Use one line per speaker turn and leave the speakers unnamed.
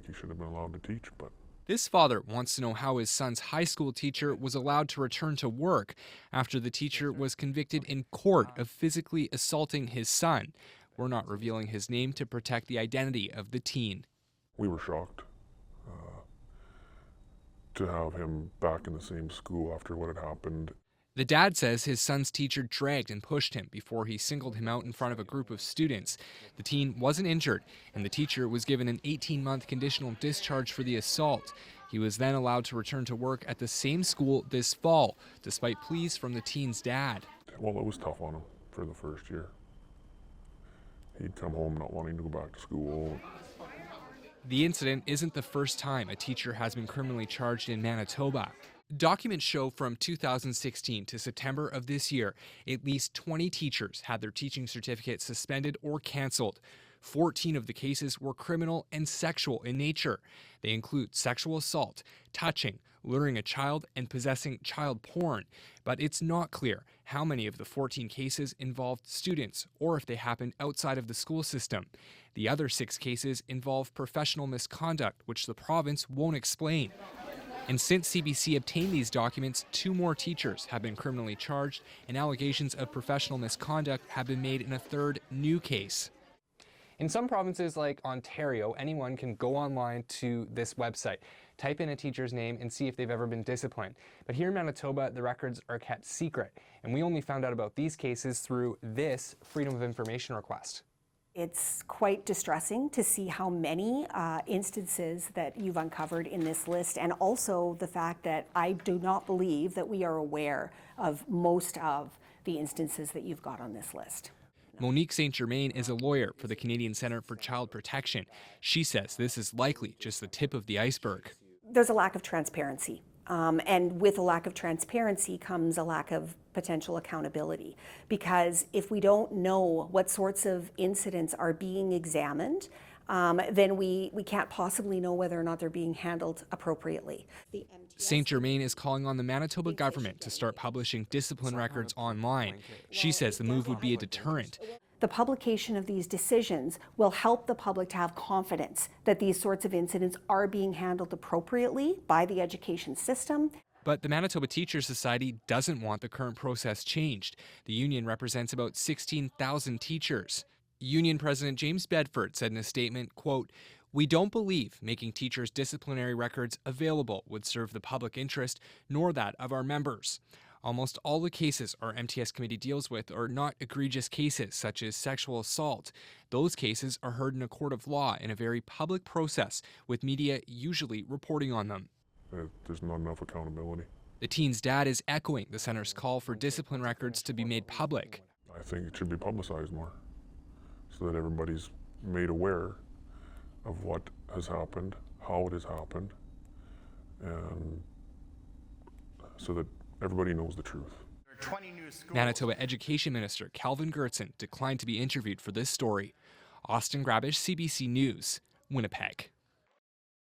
think he should have been allowed to teach, but...
This father wants to know how his son's high school teacher was allowed to return to work after the teacher was convicted in court of physically assaulting his son. We're not revealing his name to protect the identity of the teen.
We were shocked to have him back in the same school after what had happened.
The dad says his son's teacher dragged and pushed him before he singled him out in front of a group of students. The teen wasn't injured, and the teacher was given an 18-month conditional discharge for the assault. He was then allowed to return to work at the same school this fall, despite pleas from the teen's dad.
Well, it was tough on him for the first year. He'd come home not wanting to go back to school.
The incident isn't the first time a teacher has been criminally charged in Manitoba. Documents show from 2016 to September of this year, at least 20 teachers had their teaching certificate suspended or canceled. 14 of the cases were criminal and sexual in nature. They include sexual assault, touching, luring a child, and possessing child porn. But it's not clear how many of the 14 cases involved students or if they happened outside of the school system. The other 6 cases involve professional misconduct, which the province won't explain. And since CBC obtained these documents, 2 more teachers have been criminally charged, and allegations of professional misconduct have been made in a 3rd new case. In some provinces like Ontario, anyone can go online to this website, type in a teacher's name, and see if they've ever been disciplined. But here in Manitoba, the records are kept secret, and we only found out about these cases through this Freedom of Information request.
It's quite distressing to see how many instances that you've uncovered in this list, and also the fact that I do not believe that we are aware of most of the instances that you've got on this list.
Monique St. Germain is a lawyer for the Canadian Centre for Child Protection. She says this is likely just the tip of the iceberg.
There's a lack of transparency. And with a lack of transparency comes a lack of potential accountability. Because if we don't know what sorts of incidents are being examined, then we can't possibly know whether or not they're being handled appropriately.
St. Germain is calling on the Manitoba government to start publishing discipline records online. She says the move would be a deterrent.
The publication of these decisions will help the public to have confidence that these sorts of incidents are being handled appropriately by the education system.
But the Manitoba Teachers Society doesn't want the current process changed. The union represents about 16,000 teachers. Union President James Bedford said in a statement, quote, "We don't believe making teachers' disciplinary records available would serve the public interest, nor that of our members. Almost all the cases our MTS committee deals with are not egregious cases, such as sexual assault. Those cases are heard in a court of law in a very public process, with media usually reporting on them."
There's not enough accountability.
The teen's dad is echoing the center's call for discipline records to be made public.
I think it should be publicized more so that everybody's made aware of what has happened, how it has happened, and so that everybody knows the truth.
Manitoba Education Minister Calvin Gertson declined to be interviewed for this story. Austin Grabish, CBC News, Winnipeg.